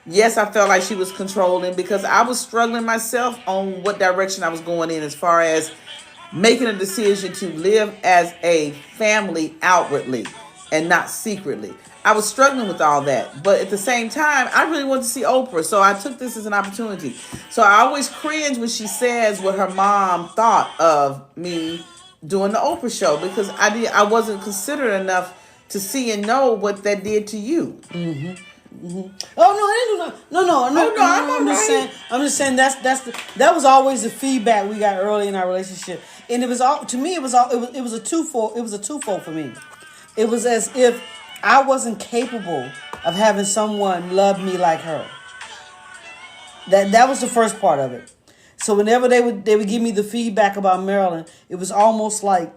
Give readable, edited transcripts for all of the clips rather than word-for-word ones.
Yes, I felt like she was controlling because I was struggling myself on what direction I was going in as far as making a decision to live as a family outwardly and not secretly. I was struggling with all that. But at the same time, I really wanted to see Oprah. So I took this as an opportunity. So I always cringe when she says what her mom thought of me doing the Oprah show because I wasn't considerate enough to see and know what that did to you. Oh no, I didn't do no. I'm just saying. I'm just saying that was always the feedback we got early in our relationship, and it was all to me. It was a twofold. It was a twofold for me. It was as if I wasn't capable of having someone love me like her. That was the first part of it. So whenever they would give me the feedback about Marilyn, it was almost like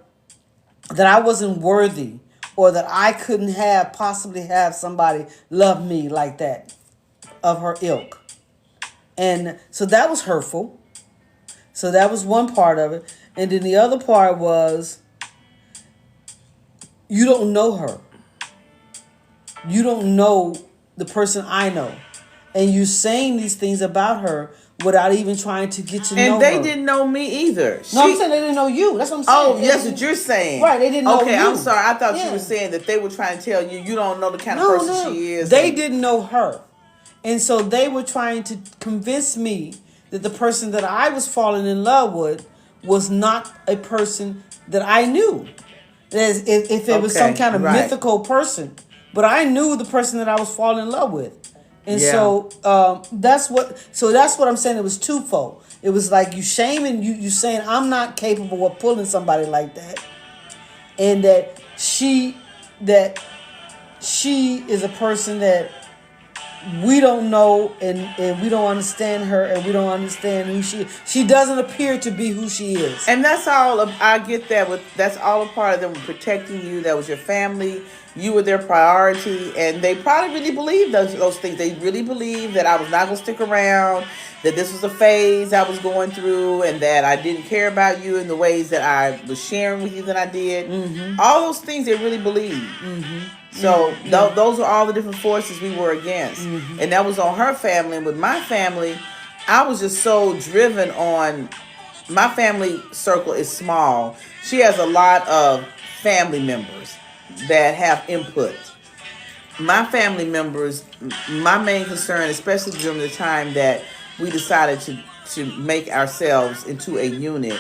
that I wasn't worthy or that I couldn't possibly have somebody love me like that of her ilk. And so that was hurtful. So that was one part of it. And then the other part was you don't know her. You don't know the person I know. And you're saying these things about her without even trying to get to know her. And they didn't know me either. No, I'm saying they didn't know you. That's what I'm saying. Oh, yes, what you're saying. Right, they didn't know you. Okay, I'm sorry. I thought you were saying that they were trying to tell you you don't know the kind of person she is. They didn't know her. And so they were trying to convince me that the person that I was falling in love with was not a person that I knew. As if it was some kind of mythical person. But I knew the person that I was falling in love with. And so that's what I'm saying. It was twofold. It was like you shaming you saying I'm not capable of pulling somebody like that, and that she is a person that we don't know and we don't understand her and we don't understand who she doesn't appear to be who she is. And that's all I get that that's all a part of them protecting you. That was your family. You were their priority, and they probably really believed those things. They really believed that I was not going to stick around, that this was a phase I was going through, and that I didn't care about you in the ways that I was sharing with you that I did. Mm-hmm. All those things they really believed. Mm-hmm. So those are all the different forces we were against. Mm-hmm. And that was on her family. And with my family, I was just so driven on, my family circle is small. She has a lot of family members that have input. My family members, my main concern, especially during the time that we decided to make ourselves into a unit,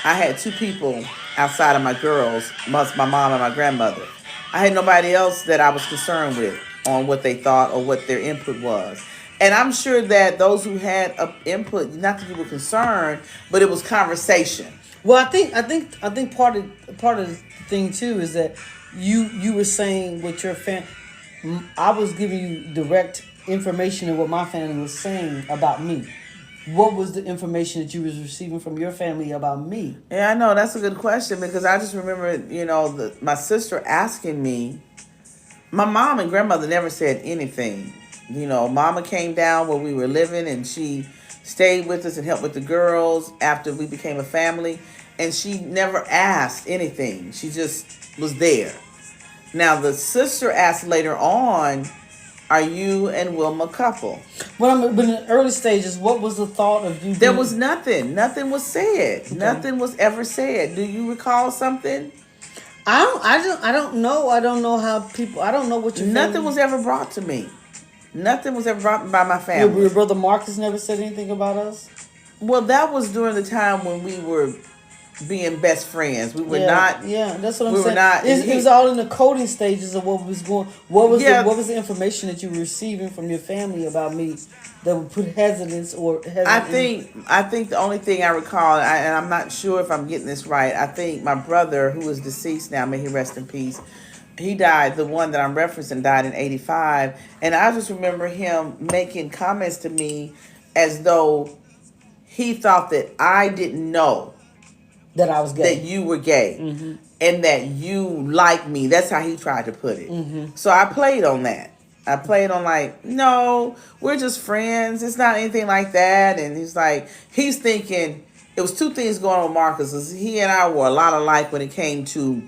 I had two people outside of my girls, my mom and my grandmother. I had nobody else that I was concerned with on what they thought or what their input was. And I'm sure that those who had input, not that you were concerned, but it was conversation. Well, I think part of the thing too is that you were saying what your I was giving you direct information of what my family was saying about me. What was the information that you was receiving from your family about me? Yeah, I know. That's a good question because I just remember, my sister asking me. My mom and grandmother never said anything. Mama came down where we were living and she stayed with us and helped with the girls after we became a family. And she never asked anything. She just was there. Now, the sister asked later on, are you and Wilma a couple? Well, but in the early stages, what was the thought of you? There was nothing. Nothing was said. Okay. Nothing was ever said. Do you recall something? I don't know. I don't know how people. I don't know what your Nothing family... was ever brought to me. Nothing was ever brought by my family. Your brother Marcus never said anything about us? Well, that was during the time when we were being best friends. We were not. Yeah, that's what I'm saying. Were not. It was all in the coding stages of what was going. What was the information that you were receiving from your family about me that would put hesitance or hesitation? I think the only thing I recall, and I'm not sure if I'm getting this right. I think my brother, who is deceased now, may he rest in peace. He died. The one that I'm referencing died in '85, and I just remember him making comments to me as though he thought that I didn't know that I was gay. That you were gay. Mm-hmm. And that you like me. That's how he tried to put it. Mm-hmm. So I played on that. I played on like, no, we're just friends. It's not anything like that. And he's thinking, it was two things going on with Marcus. He and I were a lot alike when it came to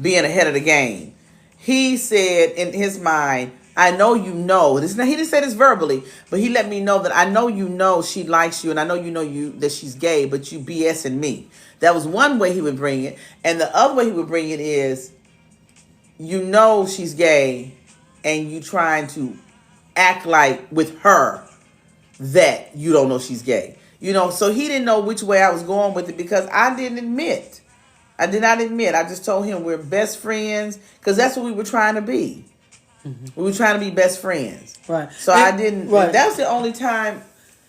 being ahead of the game. He said in his mind, I know you know. He didn't say this verbally, but he let me know that I know you know she likes you, and I know you that she's gay, but you BSing me. That was one way he would bring it. And the other way he would bring it is, you know she's gay, and you trying to act like with her that you don't know she's gay. So he didn't know which way I was going with it because I didn't admit. I did not admit. I just told him we're best friends because that's what we were trying to be. Mm-hmm. We were trying to be best friends. Right. So I didn't. Right. That was the only time.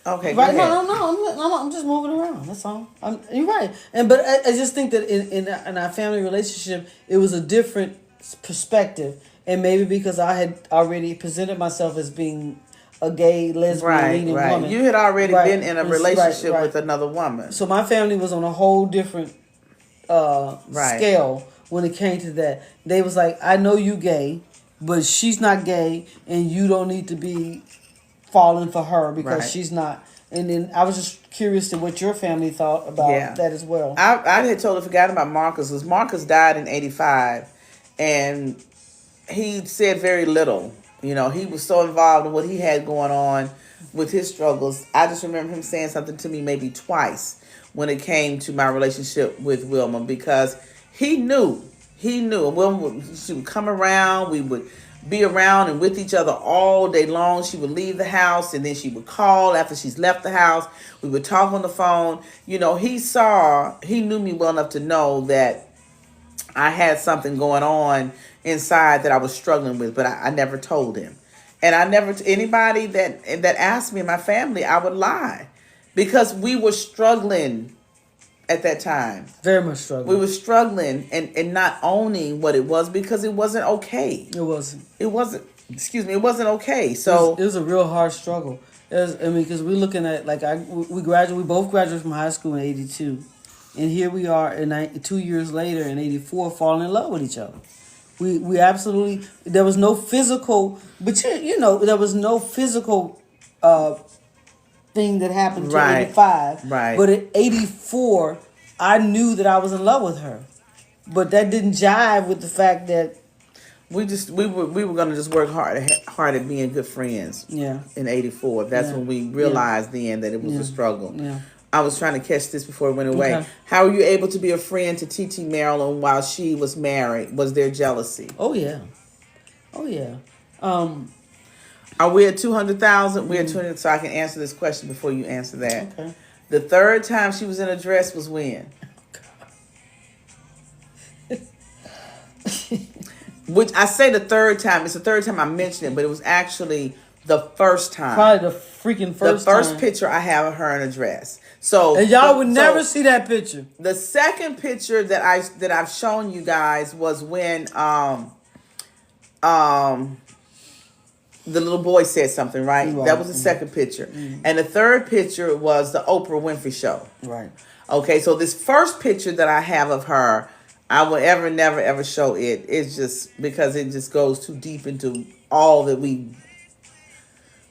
Okay. Right. No. I'm just moving around. That's all. You're right. But I just think that in our family relationship, it was a different perspective, and maybe because I had already presented myself as being a gay lesbian leading woman. You had already been in a relationship with another woman. So my family was on a whole different scale when it came to that. They was like, I know you gay, but she's not gay, and you don't need to be falling for her because she's not. And then I was just curious to what your family thought about that as well. I had totally forgotten about Marcus because Marcus died in 85, and he said very little. He was so involved in what he had going on with his struggles. I just remember him saying something to me maybe twice when it came to my relationship with Wilma because he knew. And Wilma, she would come around. We would be around and with each other all day long. She would leave the house and then she would call after she's left the house. We would talk on the phone. He knew me well enough to know that I had something going on inside that I was struggling with, but I never told him. And I never, anybody that asked me in my family, I would lie because we were struggling at that time. Very much struggling. We were struggling and not owning what it was because it wasn't okay. It wasn't. It wasn't okay. So it was a real hard struggle. Because we're looking at, we both graduated from high school in 82. And here we are 2 years later in 84 falling in love with each other. We absolutely, there was no physical, but there was no physical thing that happened to 85. Right. But at 84, I knew that I was in love with her. But that didn't jive with the fact that we were gonna just work hard at being good friends. Yeah. In 84. That's when we realized then that it was a struggle. Yeah. I was trying to catch this before it went away. Okay. How were you able to be a friend to T.T. Marilyn while she was married? Was there jealousy? Oh yeah. Are we at 200,000? We're at 200, so I can answer this question before you answer that. Okay. The third time she was in a dress was when? Which I say the third time. It's the third time I mentioned it, but it was actually the first time. Probably the freaking first time. The first picture I have of her in a dress. So and y'all would never see that picture. The second picture that I've shown you guys was when the little boy said something, right? That was the second picture. Mm-hmm. And the third picture was the Oprah Winfrey Show. Right. Okay, so this first picture that I have of her, I will never, ever show it. It's just because it just goes too deep into all that we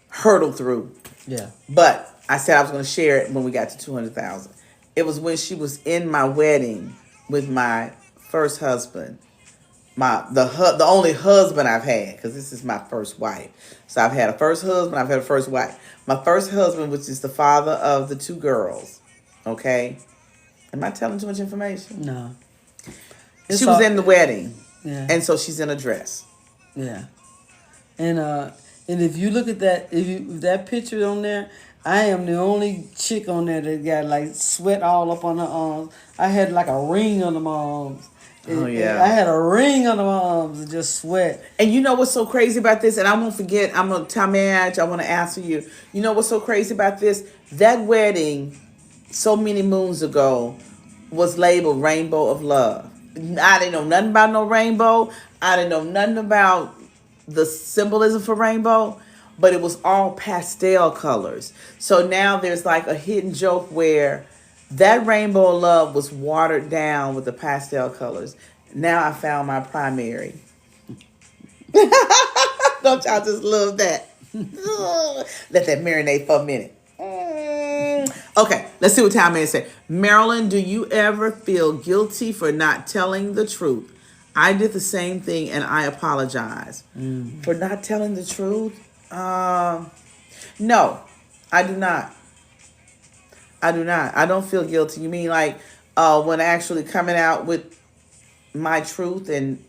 hurdled through. Yeah. But I said I was going to share it when we got to 200,000. It was when she was in my wedding with my first husband. The only husband I've had, because this is my first wife. So I've had a first husband, I've had a first wife. My first husband, which is the father of the two girls. Okay? Am I telling too much information? No. She was in the wedding. Yeah. And so she's in a dress. Yeah. And if you look at that, if that picture on there, I am the only chick on there that got sweat all up on her arms. I had a ring under my arms. Oh, yeah. I had a ring under my arms and just sweat. And you know what's so crazy about this? And I won't forget, I want to answer you. You know what's so crazy about this? That wedding, so many moons ago, was labeled Rainbow of Love. I didn't know nothing about no rainbow. I didn't know nothing about the symbolism for rainbow. But it was all pastel colors. So now there's a hidden joke where that Rainbow of Love was watered down with the pastel colors. Now I found my primary. Don't y'all just love that? Let that marinate for a minute. Okay, let's see what Time Man said. Marilyn, do you ever feel guilty for not telling the truth I did the same thing, and I apologize for not telling the truth. No, I do not. I do not. I don't feel guilty. You mean like when actually coming out with my truth and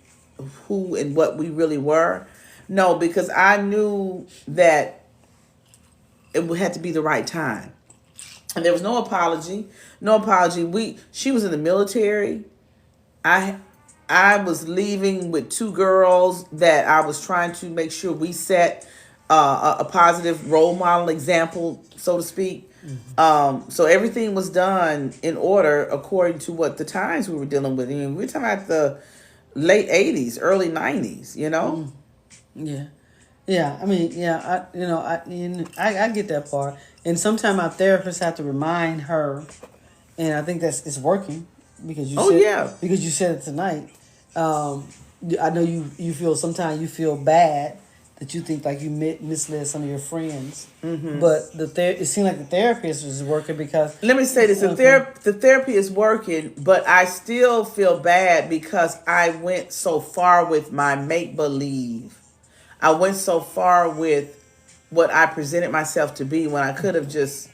who and what we really were? No, because I knew that it had to be the right time. And there was no apology. No apology. She was in the military. I was leaving with two girls that I was trying to make sure we set a positive role model example, so to speak. So everything was done in order according to what the times we were dealing with. I mean, we're talking about the late 80s, early 90s, you know? Yeah. Yeah, I mean, yeah, I get that part. And sometimes our therapists have to remind her, and I think it's working because you said it tonight. I know you feel sometimes you feel bad that you think like you misled some of your friends, but it seemed like the therapist was working because. Let me say this: the therapy is working, but I still feel bad because I went so far with my make believe. I went so far with what I presented myself to be when I could have just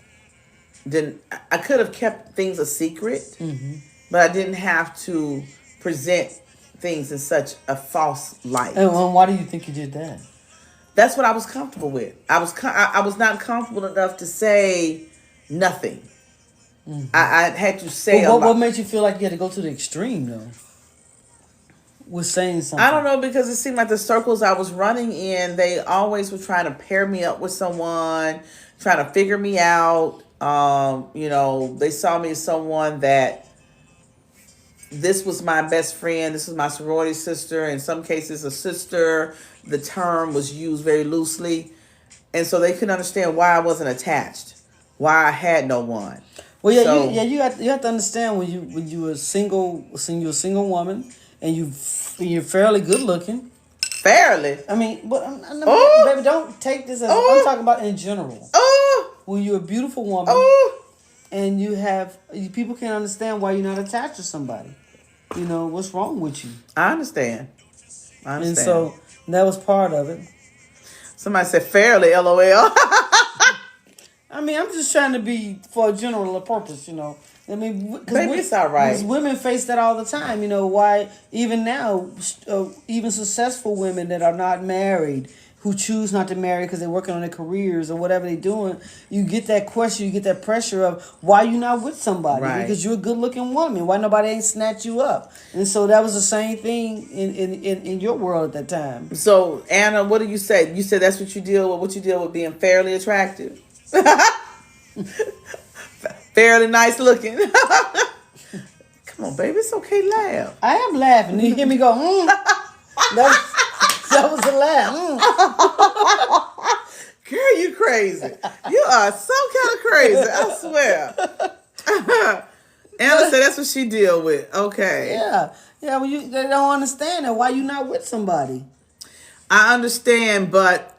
didn't. I could have kept things a secret, but I didn't have to present things in such a false light. And why do you think you did that? That's what I was comfortable with. I was not comfortable enough to say nothing. I had to say a lot. What made you feel like you had to go to the extreme though? Was saying something. I don't know, because it seemed like the circles I was running in, they always were trying to pair me up with someone, trying to figure me out. They saw me as someone that this was my best friend, this was my sorority sister, in some cases a sister. The term was used very loosely. And so they couldn't understand why I wasn't attached, why I had no one. Well, yeah, you have to understand when you were single, you're a single woman, and you're fairly good looking. Fairly. I mean, but baby, don't take this as I'm talking about in general. When you're a beautiful woman, and people can't understand why you're not attached to somebody. You know what's wrong with you. I understand. And so that was part of it. Somebody said fairly, LOL. I mean, I'm just trying to be for a general purpose, you know. I mean, maybe it's all right. Because women face that all the time, you know. Why even now, even successful women that are not married, who choose not to marry because they're working on their careers or whatever they're doing, you get that question, you get that pressure of why you not with somebody, right? Because you're a good-looking woman. Why nobody ain't snatch you up? And so that was the same thing in your world at that time. So Anna, what do you say? You said that's what you deal with. What you deal with being fairly attractive. Fairly nice looking. Come on, baby. It's okay. Laugh. I am laughing. You hear me go, That was a laugh. Girl, you crazy. You are so kind of crazy. I swear. Anna said that's what she deal with. Okay. Yeah. Yeah, well, they don't understand that. Why you not with somebody? I understand, but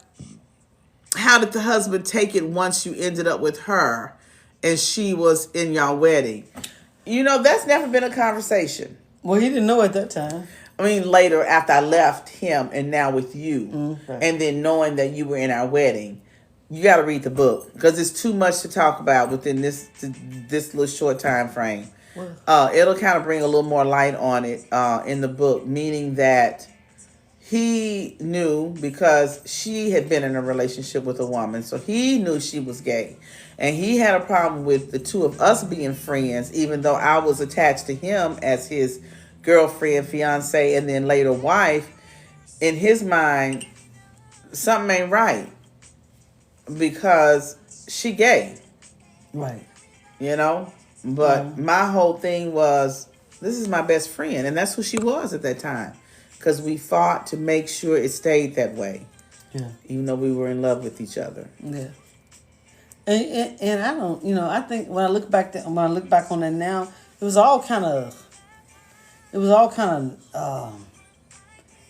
how did the husband take it once you ended up with her and she was in your wedding? You know, that's never been a conversation. Well, he didn't know at that time. I mean, later after I left him and now with you, and then knowing that you were in our wedding, you got to read the book because it's too much to talk about within this little short time frame. It'll kind of bring a little more light on it in the book, meaning that he knew because she had been in a relationship with a woman, so he knew she was gay. And he had a problem with the two of us being friends, even though I was attached to him as his girlfriend, fiance, and then later wife. In his mind, something ain't right because she gay. Right. You know? But my whole thing was, this is my best friend. And that's who she was at that time. Because we fought to make sure it stayed that way. Yeah. Even though we were in love with each other. Yeah. And I don't, I think when I look back on that now, it was all kind of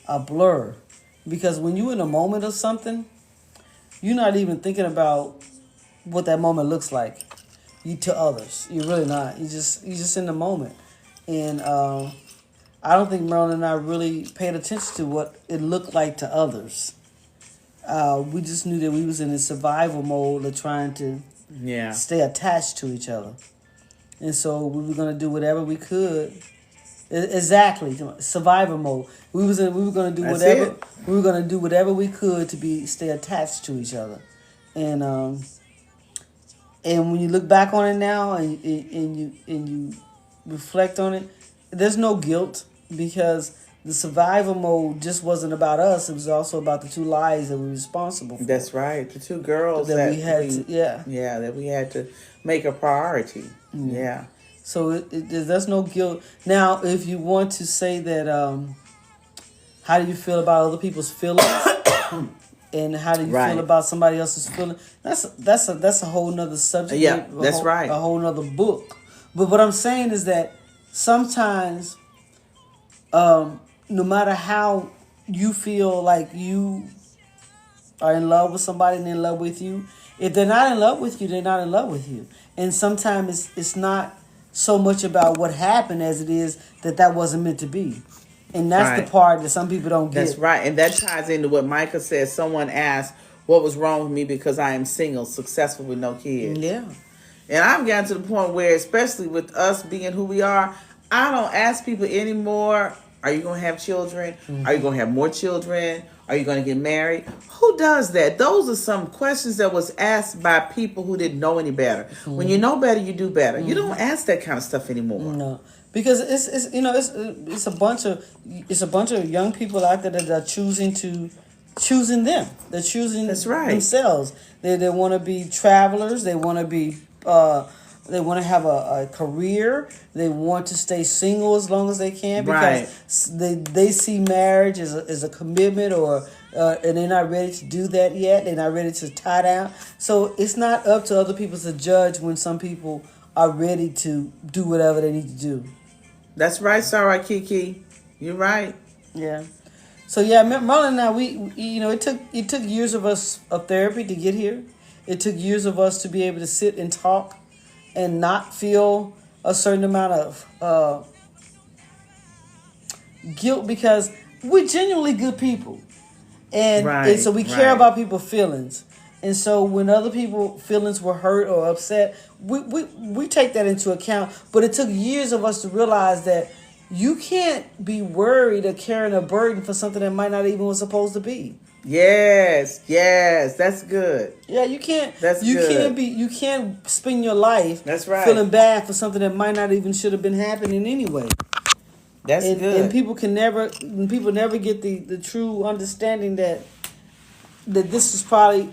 a blur, because when you're in a moment of something, you're not even thinking about what that moment looks like to others. You're really not. You just in the moment, and I don't think Marilyn and I really paid attention to what it looked like to others. We just knew that we was in a survival mode of trying to stay attached to each other. And so we were going to do whatever we could. Exactly, survival mode. We were going to do whatever we were going to do whatever we could to stay attached to each other. And when you look back on it now and you reflect on it, there's no guilt because the survival mode just wasn't about us. It was also about the two lives that we were responsible for. That's right. The two girls that we had that we had to make a priority. Mm-hmm. Yeah. So there's no guilt. Now, if you want to say that, how do you feel about other people's feelings, and how do you feel about somebody else's feelings? That's a whole nother subject. Yeah, that's right. A whole nother book. But what I'm saying is that sometimes, no matter how you feel like you are in love with somebody and they're in love with you, if they're not in love with you, they're not in love with you. And sometimes it's not so much about what happened as it is that wasn't meant to be. And that's the part that some people don't get. That's right. And that ties into what Micah said. Someone asked, what was wrong with me because I am single, successful with no kids. Yeah. And I've gotten to the point where, especially with us being who we are, I don't ask people anymore, are you going to have children? Mm-hmm. Are you going to have more children? Are you going to get married? Who does that? Those are some questions that was asked by people who didn't know any better. Mm-hmm. When you know better, you do better. Mm-hmm. You don't ask that kind of stuff anymore. No, because it's a bunch of young people out there that are choosing them. They're choosing themselves. They want to be travelers. They want to be. They want to have a career. They want to stay single as long as they can because they see marriage as a commitment, and they're not ready to do that yet. They're not ready to tie down. So it's not up to other people to judge when some people are ready to do whatever they need to do. That's right, Sarah Kiki. You're right. Yeah. So yeah, Marlon and I, we it took years of us of therapy to get here. It took years of us to be able to sit and talk and not feel a certain amount of guilt because we're genuinely good people. And so we care about people's feelings. And so when other people's feelings were hurt or upset, we take that into account. But it took years of us to realize that you can't be worried or carrying a burden for something that might not even was supposed to be. Yes, that's good. Yeah, you can't. You can't spend your life. That's right. Feeling bad for something that might not even should have been happening anyway. That's good. And people never get the true understanding that this is probably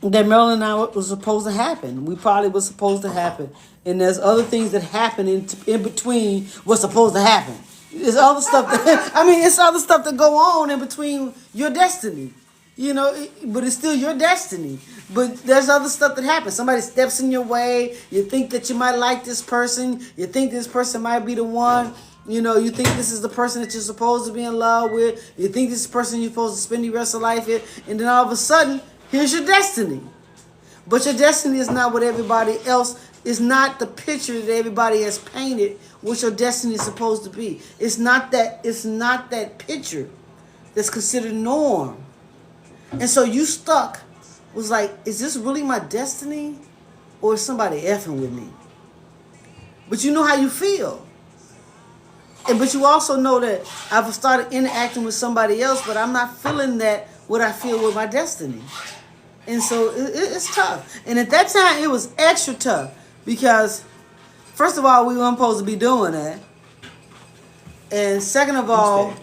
that Marilyn and I was supposed to happen. We probably was supposed to happen, and there's other things that happen in between what's supposed to happen. There's other stuff it's other stuff that go on in between your destiny, but it's still your destiny. But there's other stuff that happens. Somebody steps in your way. You think that you might like this person. You think this person might be the one. You think this is the person that you're supposed to be in love with. You think this is the person you're supposed to spend the rest of life with. And then all of a sudden, here's your destiny. But your destiny is not what everybody else, is not the picture that everybody has painted what your destiny is supposed to be. It's not that picture that's considered norm. And so you was like, is this really my destiny? Or is somebody effing with me? But you know how you feel. But you also know that I've started interacting with somebody else, but I'm not feeling what I feel with my destiny. And so it's tough. And at that time, it was extra tough because, first of all, we weren't supposed to be doing that. And second of all,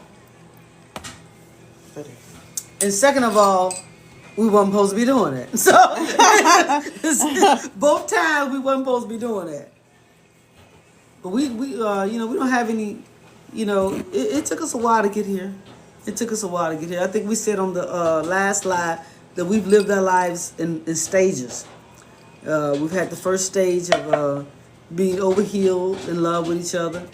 we weren't supposed to be doing that. So both times we weren't supposed to be doing that. But we don't have any, it took us a while to get here. I think we said on the last slide that we've lived our lives in stages. We've had the first stage of being overhealed, in love with each other.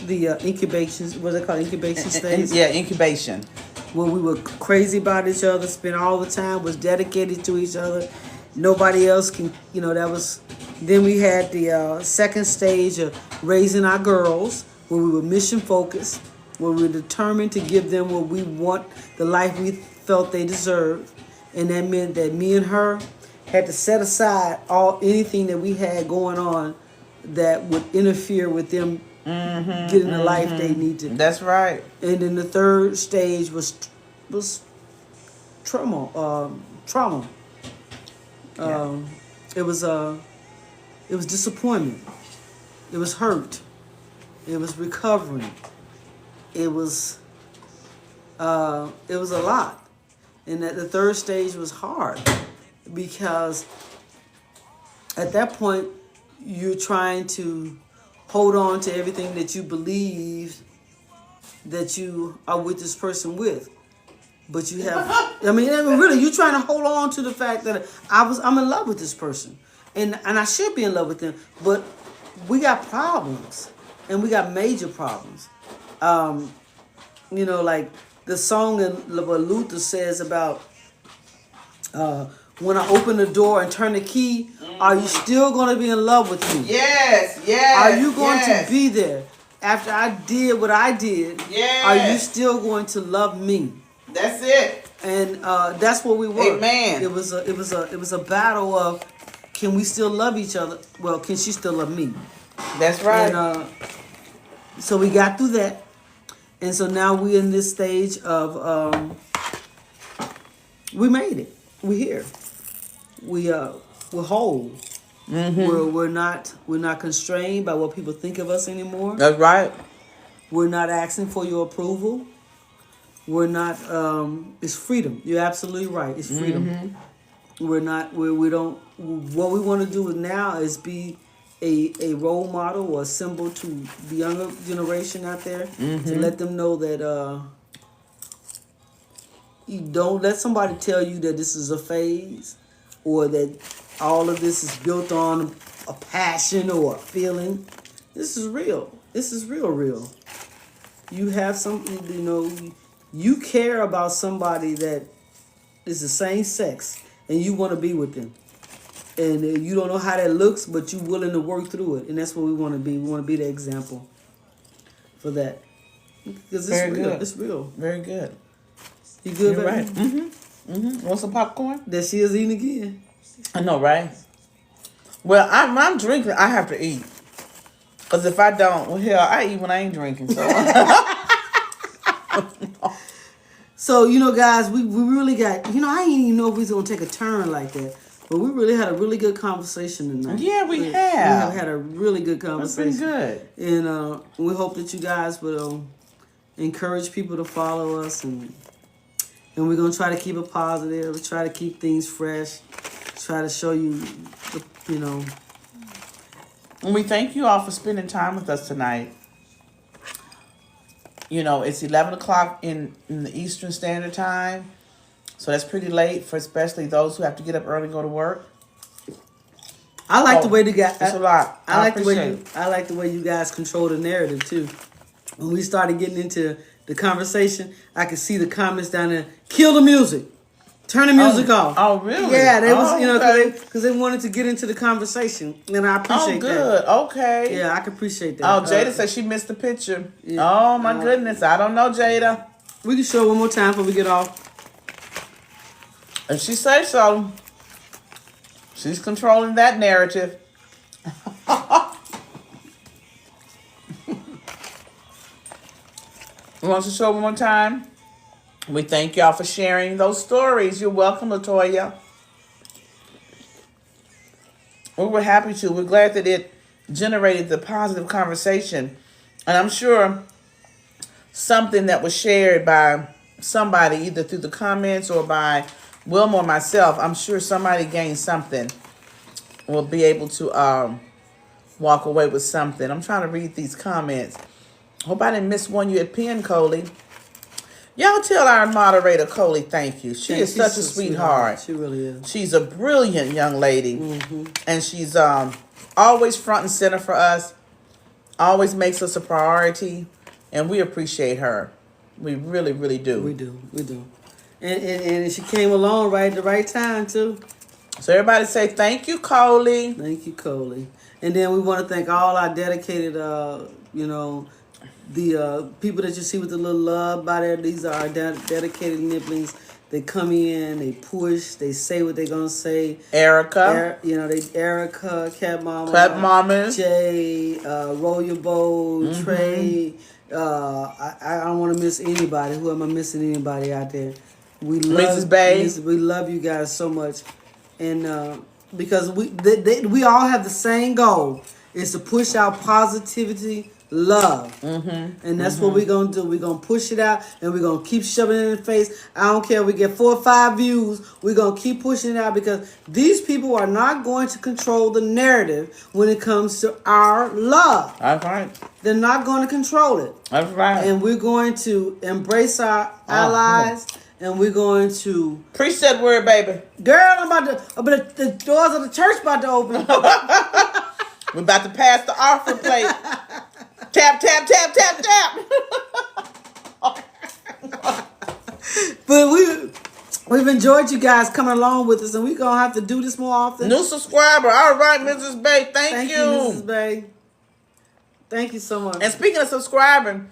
The incubation, what's it called, incubation stage? Yeah, incubation. When we were crazy about each other, spent all the time, was dedicated to each other. Nobody else can, that was, then we had the second stage of raising our girls, where we were mission focused, where we were determined to give them what we want, the life we felt they deserved. And that meant that me and her had to set aside anything that we had going on that would interfere with them getting the life they needed. That's right. And then the third stage was trauma. Yeah. It was disappointment. It was hurt. It was recovering. It was a lot. And that the third stage was hard because at that point you're trying to hold on to everything that you believe that you are with this person with. But you have, really, you're trying to hold on to the fact that I'm in love with this person. And I should be in love with them. But we got problems. And we got major problems. Like the song in what Luther says about when I open the door and turn the key, are you still going to be in love with me? Yes. Are you going to be there after I did what I did? Yes. Are you still going to love me? That's it. And that's what we were. Amen. It was a battle of, can we still love each other? Well, can she still love me? That's right. And so we got through that. And so now we're in this stage of we made it. We're here. We're whole. Mm-hmm. We're not constrained by what people think of us anymore. That's right. We're not asking for your approval. We're not. It's freedom. You're absolutely right. It's freedom. Mm-hmm. We're not. We don't. What we want to do now is be a role model or a symbol to the younger generation out there, to let them know that you don't let somebody tell you that this is a phase or that all of this is built on a passion or a feeling. This is real. This is real. You have something, you care about somebody that is the same sex and you want to be with them. And you don't know how that looks, but you're willing to work through it. And that's what we want to be. We want to be the example for that. Because it's real. Good. It's real. Very good. You good, You're baby? Right. Mm-hmm. Want some popcorn? That she is eating again. I know, right? Well, I'm drinking. I have to eat. Because if I don't, well, hell, I eat when I ain't drinking. So, so guys, we really got, I didn't even know if we was going to take a turn like that. But we really had a really good conversation tonight. Yeah, we have. We have had a really good conversation. It's been good. And we hope that you guys will encourage people to follow us. And we're going to try to keep it positive. Try to keep things fresh. Try to show you, And we thank you all for spending time with us tonight. It's 11 o'clock in the Eastern Standard Time. So that's pretty late for especially those who have to get up early and go to work. I like the way the guys. It's a lot. I like the way you guys control the narrative too. When we started getting into the conversation, I could see the comments down there. Kill the music. Turn the music off. Oh, really? Yeah, they was because they wanted to get into the conversation, and I appreciate that. Oh, good. Okay. Yeah, I can appreciate that. Oh, Jada said she missed the picture. Yeah. Oh my goodness, I don't know, Jada. We can show it one more time before we get off. If she says so, she's controlling that narrative. We want to show one more time. We thank y'all for sharing those stories. You're welcome, LaToya. We were happy to. We're glad that it generated the positive conversation. And I'm sure something that was shared by somebody, either through the comments or by Wilma or myself, I'm sure somebody gained something. Will be able to walk away with something. I'm trying to read these comments. Hope I didn't miss one you had pinned, Coley. Y'all tell our moderator, Coley, thank you. She is such a sweetheart. She really is. She's a brilliant young lady. Mm-hmm. And she's always front and center for us. Always makes us a priority. And we appreciate her. We really, really do. We do. And she came along right at the right time, too. So everybody say thank you, Coley. Thank you, Coley. And then we want to thank all our dedicated, the people that you see with the little love by there. These are our dedicated nibblings. They come in, they push, they say what they're gonna say. Erica, Erica, Cat Mama, Jay, Roll Your Bowl, Trey. I don't want to miss anybody. Who am I missing? Anybody out there? We love Mrs. Bay. We love you guys so much, and because we all have the same goal, is to push out positivity, love, and that's what we're gonna do. We're gonna push it out, and we're gonna keep shoving it in the face. I don't care if we get 4 or 5 views. We're gonna keep pushing it out because these people are not going to control the narrative when it comes to our love. That's right. They're not going to control it. That's right. And we're going to embrace our allies. And we're going to preach that word, baby. Girl, the doors of the church about to open. We're about to pass the offering plate. Tap, tap, tap, tap, tap. But we've enjoyed you guys coming along with us, and we're gonna have to do this more often. New subscriber. All right, Mrs. Bay. Thank you, Mrs. Bay. Thank you so much. And speaking of subscribing,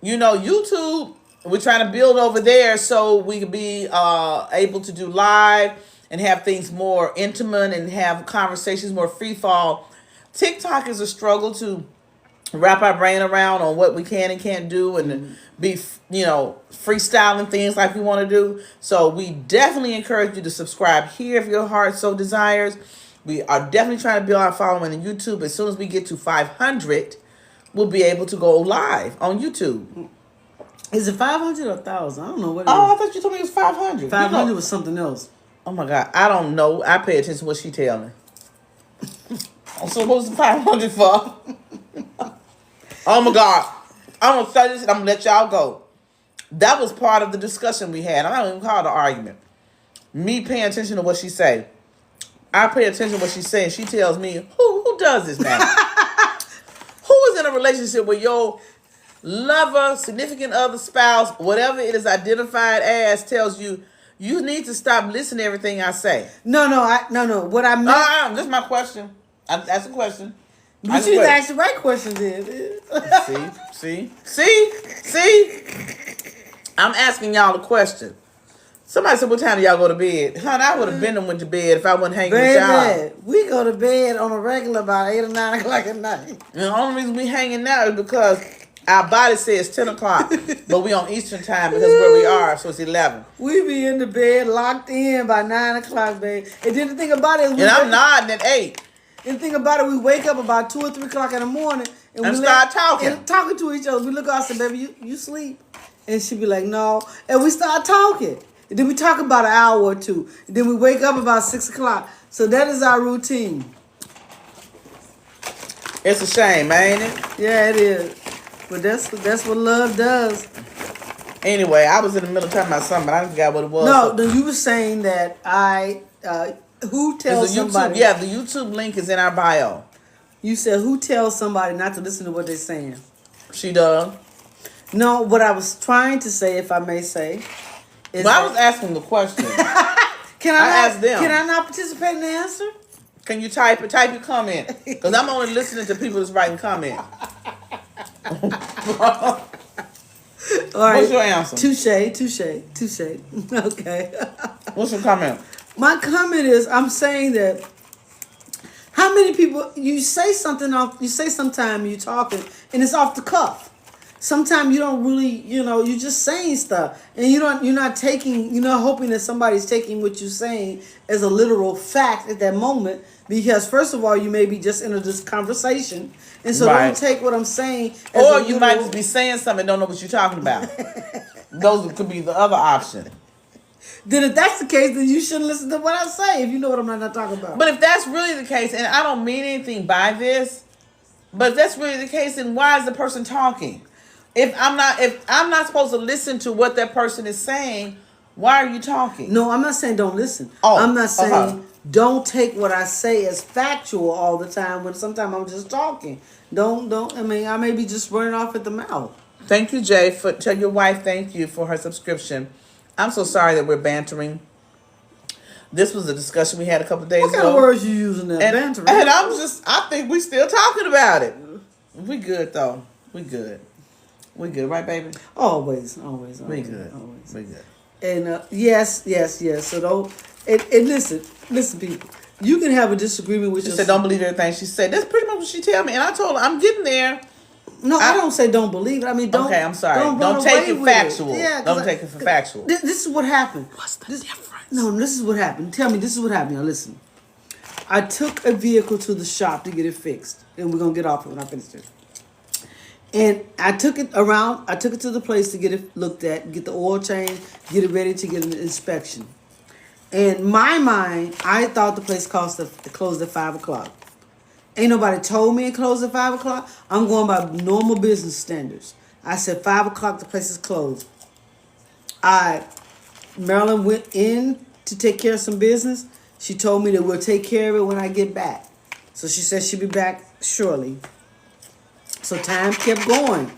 YouTube. We're trying to build over there so we can be able to do live and have things more intimate and have conversations more free fall. TikTok is a struggle to wrap our brain around on what we can and can't do and be, freestyling things like we want to do. So we definitely encourage you to subscribe here if your heart so desires. We are definitely trying to build our following on YouTube. As soon as we get to 500, we'll be able to go live on YouTube. Is it 500 or 1,000? I don't know what it is. I thought you told me it was 500. 500 was something else. Oh, my God. I don't know. I pay attention to what she tell me. So what's the 500 for? Oh, my God. I'm going to say this and I'm going to let y'all go. That was part of the discussion we had. I don't even call it an argument. Me paying attention to what she say. I pay attention to what she saying. She tells me, who does this now? Who is in a relationship with your lover, significant other, spouse, whatever it is identified as, tells you need to stop listening to everything I say? No. What I meant. That's my question. That's a question. But you need to ask the right questions then. See? I'm asking y'all a question. Somebody said, what time do y'all go to bed? Honey, I would have been and went to bed if I wasn't hanging with y'all. We go to bed on a regular about 8 or 9 o'clock at night. And the only reason we hanging now is because our body says 10 o'clock, but we on Eastern time because where we are, so it's 11. We be in the bed locked in by 9 o'clock, babe. And then the thing about it is... And I'm nodding at 8. And the thing about it, we wake up about 2 or 3 o'clock in the morning and we start talking. And talking to each other. We look out and say, baby, you sleep? And she be like, no. And we start talking. And then we talk about an hour or two. And then we wake up about 6 o'clock. So that is our routine. It's a shame, ain't it? Yeah, it is. But that's what love does. Anyway, I was in the middle of talking about something, but I forgot what it was. No, you were saying that who tells somebody... Yeah, the YouTube link is in our bio. You said who tells somebody not to listen to what they're saying? She does. No, what I was trying to say, if I may say... I was asking the question. Can I ask them? Can I not participate in the answer? Can you type your comment? Because I'm only listening to people that's writing comments. All right. What's your answer? Touche. Okay. What's your comment? My comment is, I'm saying that how many people you say something off? You say sometime you're talking and it's off the cuff. Sometimes you don't really, you're just saying stuff, and you're not taking, hoping that somebody's taking what you're saying as a literal fact at that moment. Because first of all, you may be just in this conversation, and so don't take what I'm saying. Or you might just be saying something and don't know what you're talking about. Those could be the other option. Then if that's the case, then you shouldn't listen to what I say if you know what I'm not talking about. But if that's really the case, and I don't mean anything by this, but if that's really the case, then why is the person talking? If I'm not supposed to listen to what that person is saying, why are you talking? No, I'm not saying don't listen. I'm not saying don't take what I say as factual all the time when sometimes I'm just talking. I may be just running off at the mouth. Thank you, Jay, tell your wife thank you for her subscription. I'm so sorry that we're bantering. This was a discussion we had a couple of days What kind ago. of words you using there? Banter. And I think we still talking about it. We good though. We good. We good, right, baby? Always. We good. Always. We good. And yes. So don't. And listen, people. You can have a disagreement with She your. said, "Don't believe everything she said." That's pretty much what she tell me, and I told her, "I'm getting there." No, I don't say don't believe it. I mean, don't. Okay, I'm sorry. Don't take it with factual. Yeah, don't take it for factual. This is what happened. What's the difference? No, this is what happened. Tell me, this is what happened. Now listen. I took a vehicle to the shop to get it fixed, and we're gonna get off it when I finish it. And I took it to the place to get it looked at, get the oil change, get it ready to get an inspection. In my mind, I thought the place closed at 5 o'clock. Ain't nobody told me it closed at 5 o'clock. I'm going by normal business standards. I said 5 o'clock, the place is closed. Marilyn went in to take care of some business. She told me that we'll take care of it when I get back. So she said she'll be back shortly. So time kept going.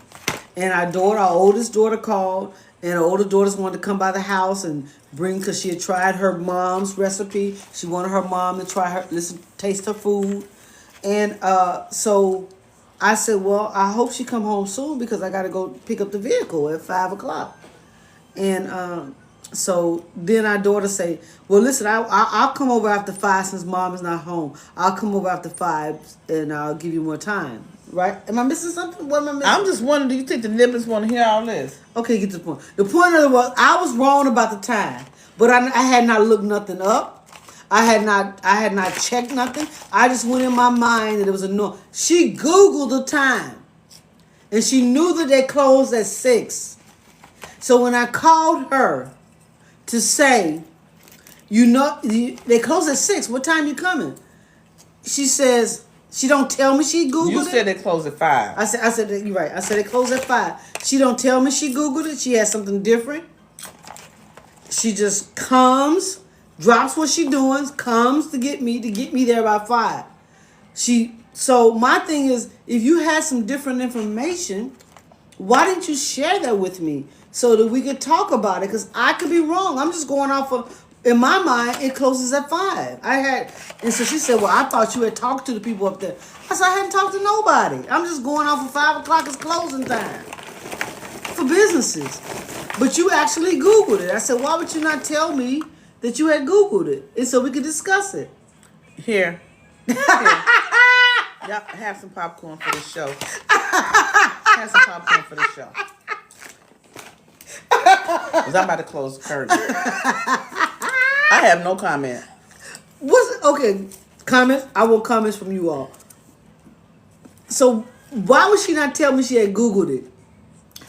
And our oldest daughter called, and her older daughters wanted to come by the house and bring, because she had tried her mom's recipe. She wanted her mom to taste her food. And so I said, well, I hope she come home soon because I got to go pick up the vehicle at 5 o'clock. And so then our daughter say, well, listen, I'll come over after 5 since mom is not home. I'll come over after 5 and I'll give you more time. Right? Am I missing something? What am I missing? I'm just wondering, do you think the nibblers want to hear all this? Okay, get to the point. The point of it was, I was wrong about the time, but I had not looked nothing up. I had not checked nothing. I just went in my mind that it was a no. She Googled the time, and she knew that they closed at 6. So when I called her to say, they close at 6. What time you coming? She says, she don't tell me she Googled it. You said they close at 5. I said you're right. I said they close at 5. She don't tell me she Googled it. She has something different. She just comes, drops what she doing, comes to get me there by 5. So my thing is, if you had some different information, why didn't you share that with me so that we could talk about it? Because I could be wrong. I'm just going off of, in my mind, it closes at 5. And so she said, well, I thought you had talked to the people up there. I said, I hadn't talked to nobody. I'm just going off of 5 o'clock is closing time for businesses. But you actually Googled it. I said, why would you not tell me that you had Googled it? And so we could discuss it. Here. Y'all have some popcorn for the show. Have some popcorn for the show. Because I'm about to close the curtain. I have no comment. Okay, comments? I want comments from you all. So why would she not tell me she had Googled it?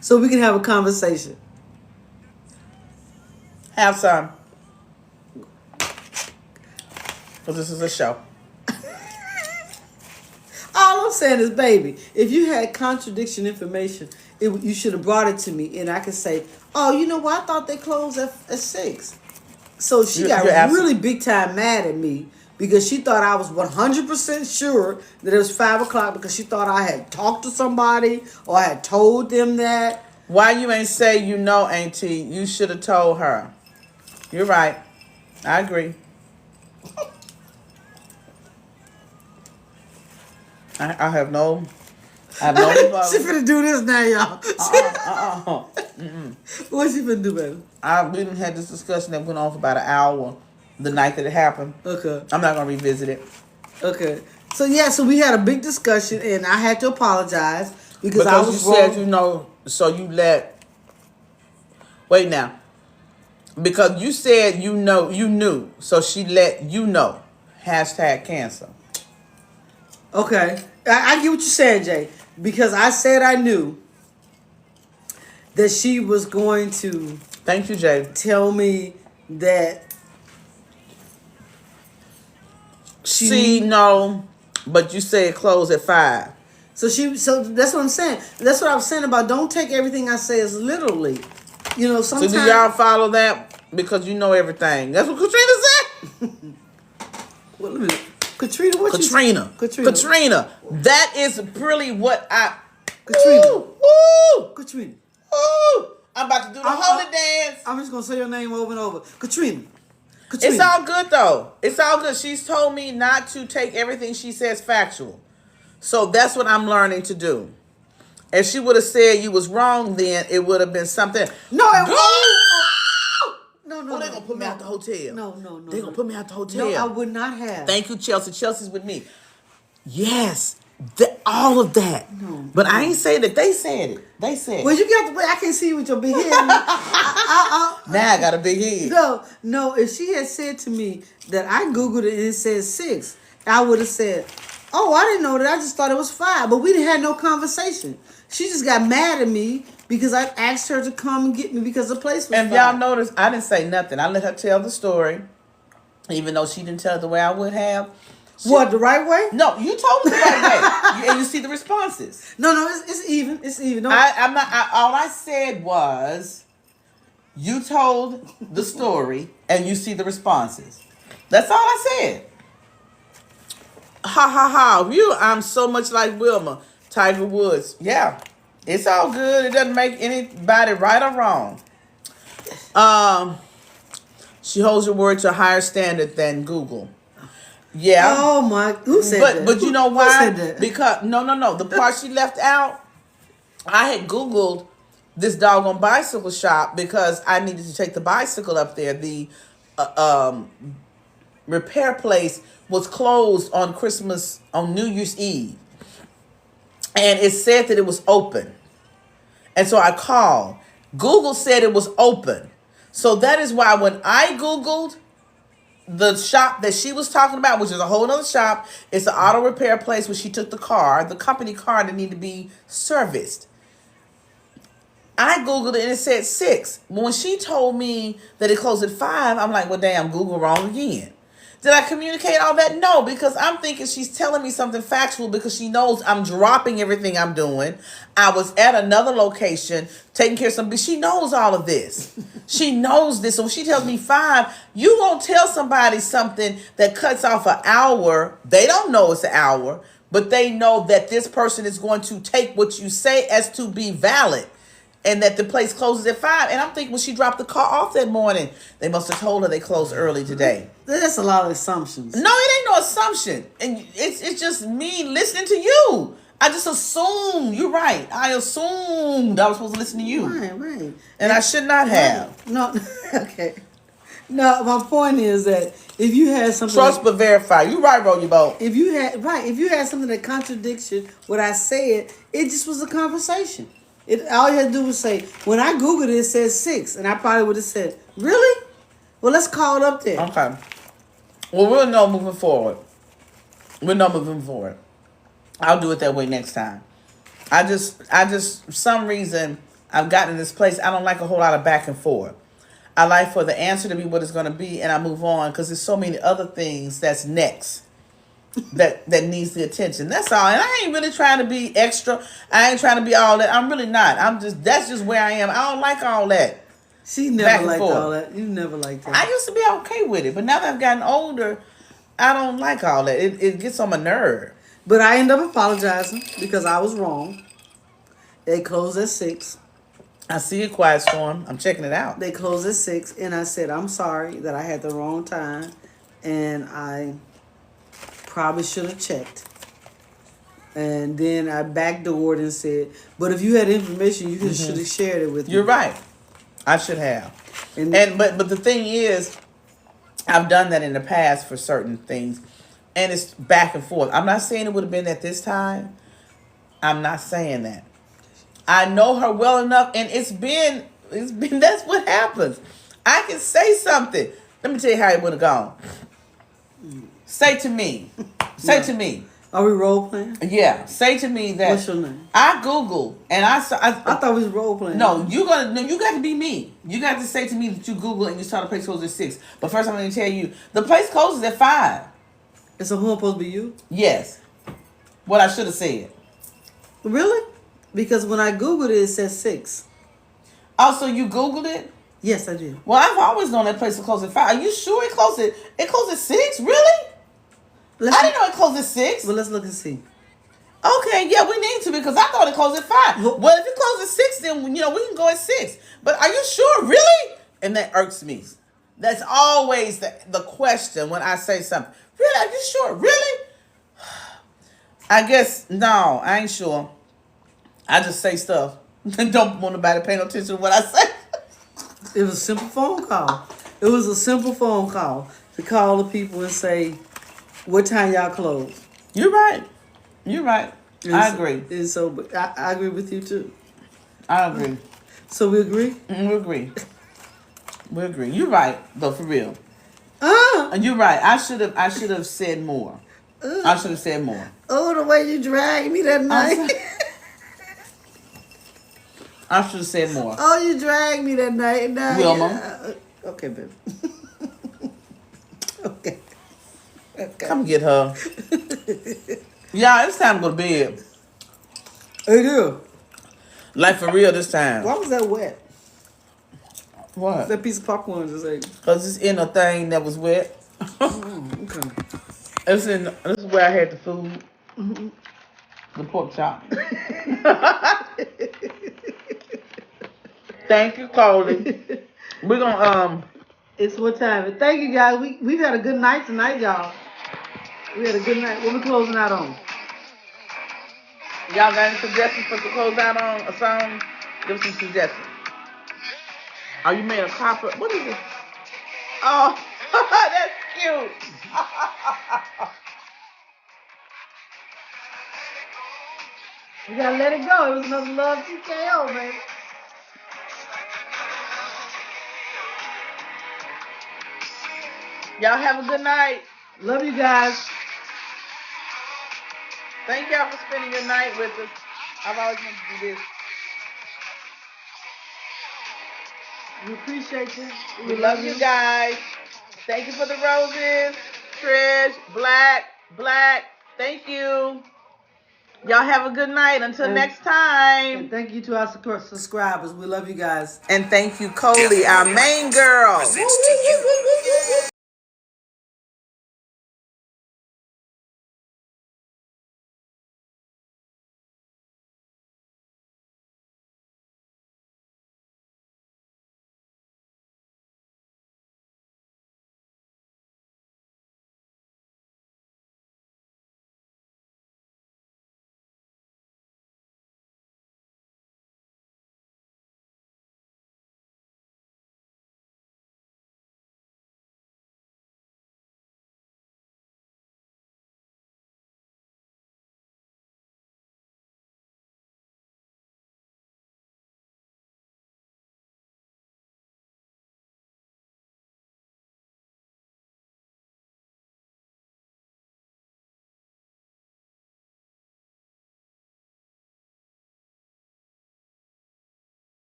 So we can have a conversation. Have some. Because this is a show. All I'm saying is, baby, if you had contradiction information, you should have brought it to me, and I could say, oh, you know what? I thought they closed at 6. So she got really big time mad at me because she thought I was 100% sure that it was 5 o'clock because she thought I had talked to somebody or I had told them that. Why you ain't say Auntie? You should have told her. You're right. I agree. I have no She finna do this now, y'all. What's she finna do, baby? We didn't have this discussion that went on for about an hour the night that it happened. Okay. I'm not gonna revisit it. Okay. So we had a big discussion, and I had to apologize because I was you wrong. said so you let. Wait now. Because you said you knew, so she let you know. #cancel. Okay. I get what you're saying, Jay. Because I said I knew that she was going to... Thank you, Jay. ...tell me that... No, but you said it closed at 5. So that's what I'm saying. That's what I was saying about don't take everything I say as literally. You know, sometimes... So do y'all follow that? Because you know everything. That's what Katrina said. Well, let me... Katrina, what Katrina. you... Katrina. That is really what I... Katrina. Ooh. Katrina. Ooh. I'm about to do the holy dance. I'm just going to say your name over and over. Katrina. It's all good though. It's all good. She's told me not to take everything she says factual. So that's what I'm learning to do. If she would have said you was wrong, then it would have been something. No, it Go! No, Oh, they're going to put me out the hotel. No. They're going to put me out the hotel. No, I would not have. Thank you, Chelsea. Chelsea's with me. Yes. All of that. No. But I ain't saying that. They said it. They said it. Well, you got to wait. I can't see you with your big head. Now I got a big head. No. If she had said to me that I Googled it and it said 6, I would have said, oh, I didn't know that. I just thought it was 5. But we didn't have no conversation. She just got mad at me because I asked her to come and get me because the place was And 5. y'all notice, I didn't say nothing. I let her tell the story, even though she didn't tell it the way I would have. What, the right way? No, you told me the right way. And you see the responses. No, it's even. It's even. No. I'm not. All I said was, you told the story, and you see the responses. That's all I said. Ha ha ha! I'm so much like Wilma, Tiger Woods. Yeah, it's all good. It doesn't make anybody right or wrong. She holds your word to a higher standard than Google. Yeah. Oh my! Who said that? But you know why? Who said that? Because no. The part she left out, I had Googled this doggone bicycle shop because I needed to take the bicycle up there. The repair place was closed on New Year's Eve, and it said that it was open, and so I called. Google said it was open, so that is why when I Googled the shop that she was talking about, which is a whole other shop, it's an auto repair place where she took the company car that needed to be serviced. I Googled it and it said 6. When she told me that it closed at 5, I'm like, well, damn, Google wrong again. Did I communicate all that? No, because I'm thinking she's telling me something factual because she knows I'm dropping everything I'm doing. I was at another location taking care of something. She knows all of this. She knows this. So when she tells me 5, you won't tell somebody something that cuts off an hour. They don't know it's an hour, but they know that this person is going to take what you say as to be valid. And that the place closes at 5. And I'm thinking when she dropped the car off that morning, they must have told her they closed early today. That's a lot of assumptions. No, it ain't no assumption. And it's just me listening to you. I just assume. You're right. I assumed I was supposed to listen to you. Right. And I should not have. No, okay. No, my point is that if you had something... Trust but verify. You right, roll your boat. If you had something that contradicts what I said, it just was a conversation. All you had to do was say, when I Googled it, it says 6. And I probably would have said, really? Well, let's call it up there. Okay. Well, we'll know moving forward. I'll do it that way next time. I just, for some reason, I've gotten in this place. I don't like a whole lot of back and forth. I like for the answer to be what it's going to be, and I move on because there's so many other things that's next. that needs the attention. That's all. And I ain't really trying to be extra. I ain't trying to be all that. I'm really not. That's just where I am. I don't like all that. She never liked all that. You never liked that. I used to be okay with it, but now that I've gotten older, I don't like all that. It gets on my nerve. But I end up apologizing because I was wrong. They closed at 6. I see a Quiet Storm. I'm checking it out. They closed at 6, and I said, I'm sorry that I had the wrong time, and I probably should have checked. And then I backdoored and said, but if you had information, you should have shared it with me. You're right. I should have. But the thing is, I've done that in the past for certain things, and it's back and forth. I'm not saying it would have been at this time. I'm not saying that. I know her well enough, and it's been that's what happens. I can say something. Let me tell you how it would have gone. Say to me. Are we role playing? Yeah. Say to me that. What's your name? I Googled and I thought we was role playing. No, you got to be me. You got to say to me that you Googled and you saw the place closes at 6. But first I'm going to tell you the place closes at 5. And so who am supposed to be you? Yes. What I should have said. Really? Because when I Googled it, it says 6. Oh, so you Googled it? Yes, I did. Well, I've always known that place to close at 5. Are you sure it closed at 6? Really? I didn't know it closed at 6. Well, let's look and see. Okay, yeah, we need to because I thought it closed at 5. Well, if it closed at 6, then we can go at 6. But are you sure, really? And that irks me. That's always the question when I say something. Really? Are you sure? Really? I guess, no, I ain't sure. I just say stuff. Don't want nobody to pay no attention to what I say. It was a simple phone call. It was a simple phone call to call the people and say, what time y'all close? You're right. You're right. I agree. And so but I agree with you too. I agree. So we agree? We agree. We agree. You're right, though, for real. Ah! And you're right. I should have said more. I should have said more. Oh, the way you dragged me that night. I should have said more. Oh, you dragged me that night. Now, Wilma. Okay, baby. Okay. Come get her. Yeah, it's time to go to bed. It is. Like, for real this time. Why was that wet? What? That piece of popcorn just like. Because it's in a thing that was wet. Okay. This is where I had the food. Mm-hmm. The pork chop. Thank you, Coley. We're gonna It's what time? Thank you guys. We've had a good night tonight, y'all. We had a good night. What we closing out on? y'all got any suggestions for to close out on a song? Give us some suggestions. Oh, you made a copper. What is it? Oh, that's cute. We gotta let it go. It was another love TKO, baby. Y'all have a good night. Love you guys. Thank y'all for spending your night with us. I've always wanted to do this. We appreciate you. We love you guys. Thank you for the roses. Trish, Black. Thank you. Y'all have a good night. Until next time. And thank you to our subscribers. We love you guys. And thank you, Coley, our main girl. Presents to you